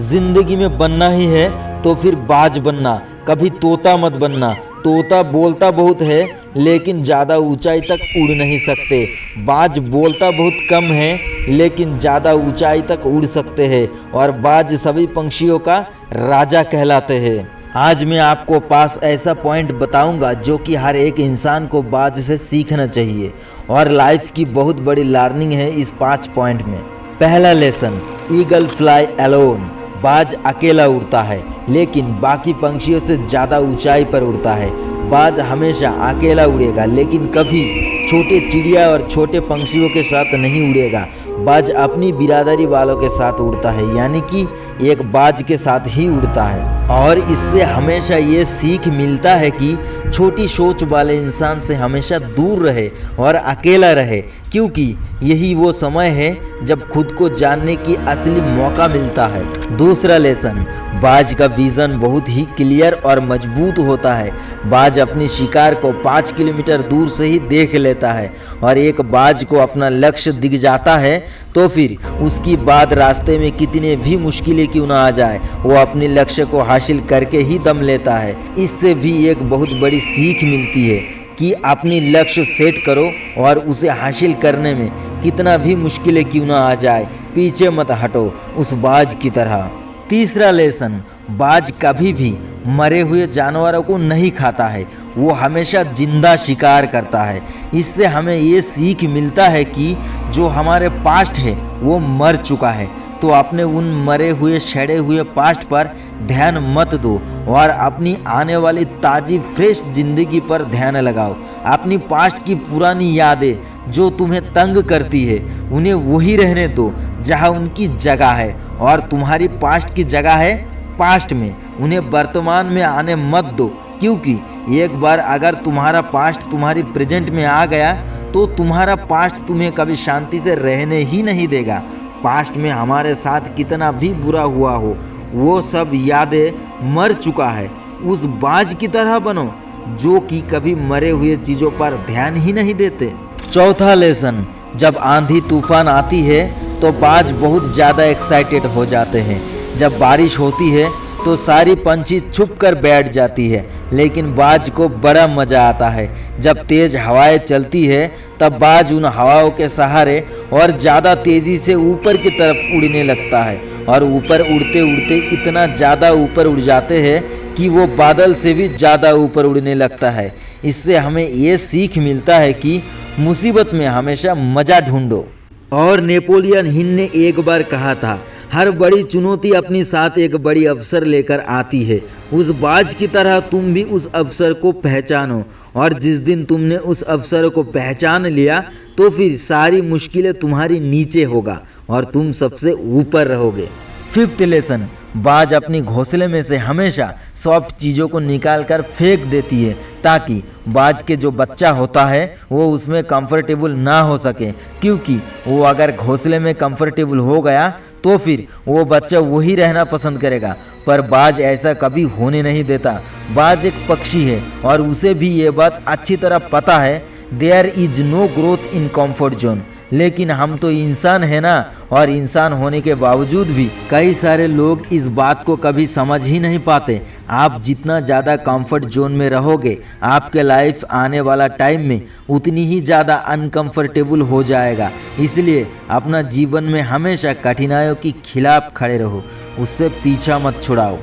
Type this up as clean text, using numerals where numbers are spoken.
जिंदगी में बनना ही है तो फिर बाज बनना, कभी तोता मत बनना। तोता बोलता बहुत है लेकिन ज़्यादा ऊंचाई तक उड़ नहीं सकते। बाज बोलता बहुत कम है लेकिन ज़्यादा ऊंचाई तक उड़ सकते हैं और बाज सभी पंछियों का राजा कहलाते हैं। आज मैं आपको पास ऐसा पॉइंट बताऊंगा जो कि हर एक इंसान को बाज से सीखना चाहिए और लाइफ की बहुत बड़ी लर्निंग है इस 5 पॉइंट में। पहला लेसन, ईगल फ्लाई अलोन। बाज अकेला उड़ता है लेकिन बाकी पंछियों से ज़्यादा ऊंचाई पर उड़ता है। बाज हमेशा अकेला उड़ेगा लेकिन कभी छोटे चिड़िया और छोटे पंछियों के साथ नहीं उड़ेगा। बाज अपनी बिरादरी वालों के साथ उड़ता है, यानी कि एक बाज के साथ ही उड़ता है। और इससे हमेशा ये सीख मिलता है कि छोटी सोच वाले इंसान से हमेशा दूर रहे और अकेला रहे, क्योंकि यही वो समय है जब खुद को जानने की असली मौका मिलता है। दूसरा लेसन, बाज का विज़न बहुत ही क्लियर और मजबूत होता है। बाज अपनी शिकार को 5 किलोमीटर दूर से ही देख लेता है और एक बाज को अपना लक्ष्य दिख जाता है तो फिर उसकी बाद रास्ते में कितने भी मुश्किलें क्यों ना आ जाए, वो अपने लक्ष्य को हासिल करके ही दम लेता है। इससे भी एक बहुत बड़ी सीख मिलती है कि अपनी लक्ष्य सेट करो और उसे हासिल करने में कितना भी मुश्किलें क्यों ना आ जाए, पीछे मत हटो उस बाज की तरह। तीसरा लेसन, बाज कभी भी मरे हुए जानवरों को नहीं खाता है, वो हमेशा जिंदा शिकार करता है। इससे हमें ये सीख मिलता है कि जो हमारे पास्ट है वो मर चुका है, तो अपने उन मरे हुए सड़े हुए पास्ट पर ध्यान मत दो और अपनी आने वाली ताज़ी फ्रेश ज़िंदगी पर ध्यान लगाओ। अपनी पास्ट की पुरानी यादें जो तुम्हें तंग करती है उन्हें वही रहने दो जहां उनकी जगह है, और तुम्हारी पास्ट की जगह है पास्ट में। उन्हें वर्तमान में आने मत दो, क्योंकि एक बार अगर तुम्हारा पास्ट तुम्हारी प्रेजेंट में आ गया तो तुम्हारा पास्ट तुम्हें कभी शांति से रहने ही नहीं देगा। पास्ट में हमारे साथ कितना भी बुरा हुआ हो, वो सब यादें मर चुका है। उस बाज की तरह बनो जो कि कभी मरे हुए चीज़ों पर ध्यान ही नहीं देते। चौथा लेसन, जब आंधी तूफान आती है तो बाज बहुत ज़्यादा एक्साइटेड हो जाते हैं। जब बारिश होती है तो सारी पंछी छुप कर बैठ जाती है, लेकिन बाज को बड़ा मज़ा आता है। जब तेज़ हवाएं चलती है तब बाज उन हवाओं के सहारे और ज़्यादा तेज़ी से ऊपर की तरफ उड़ने लगता है और ऊपर उड़ते उड़ते इतना ज़्यादा ऊपर उड़ जाते हैं कि वो बादल से भी ज़्यादा ऊपर उड़ने लगता है। इससे हमें ये सीख मिलता है कि मुसीबत में हमेशा मज़ा ढूंढो। और नेपोलियन हिल ने एक बार कहा था, हर बड़ी चुनौती अपने साथ एक बड़ी अवसर लेकर आती है। उस बाज की तरह तुम भी उस अवसर को पहचानो, और जिस दिन तुमने उस अवसर को पहचान लिया तो फिर सारी मुश्किलें तुम्हारी नीचे होगा और तुम सबसे ऊपर रहोगे। फिफ्थ लेसन, बाज अपनी घोंसले में से हमेशा सॉफ्ट चीज़ों को निकाल कर फेंक देती है ताकि बाज के जो बच्चा होता है वो उसमें कंफर्टेबल ना हो सके, क्योंकि वो अगर घोंसले में कंफर्टेबल हो गया तो फिर वो बच्चा वही रहना पसंद करेगा। पर बाज ऐसा कभी होने नहीं देता। बाज एक पक्षी है और उसे भी ये बात अच्छी तरह पता है, there is no growth in comfort zone. लेकिन हम तो इंसान है ना, और इंसान होने के बावजूद भी कई सारे लोग इस बात को कभी समझ ही नहीं पाते। आप जितना ज़्यादा कंफर्ट जोन में रहोगे आपके लाइफ आने वाला टाइम में उतनी ही ज़्यादा अनकंफर्टेबल हो जाएगा। इसलिए अपना जीवन में हमेशा कठिनाइयों के खिलाफ खड़े रहो, उससे पीछा मत छुड़ाओ।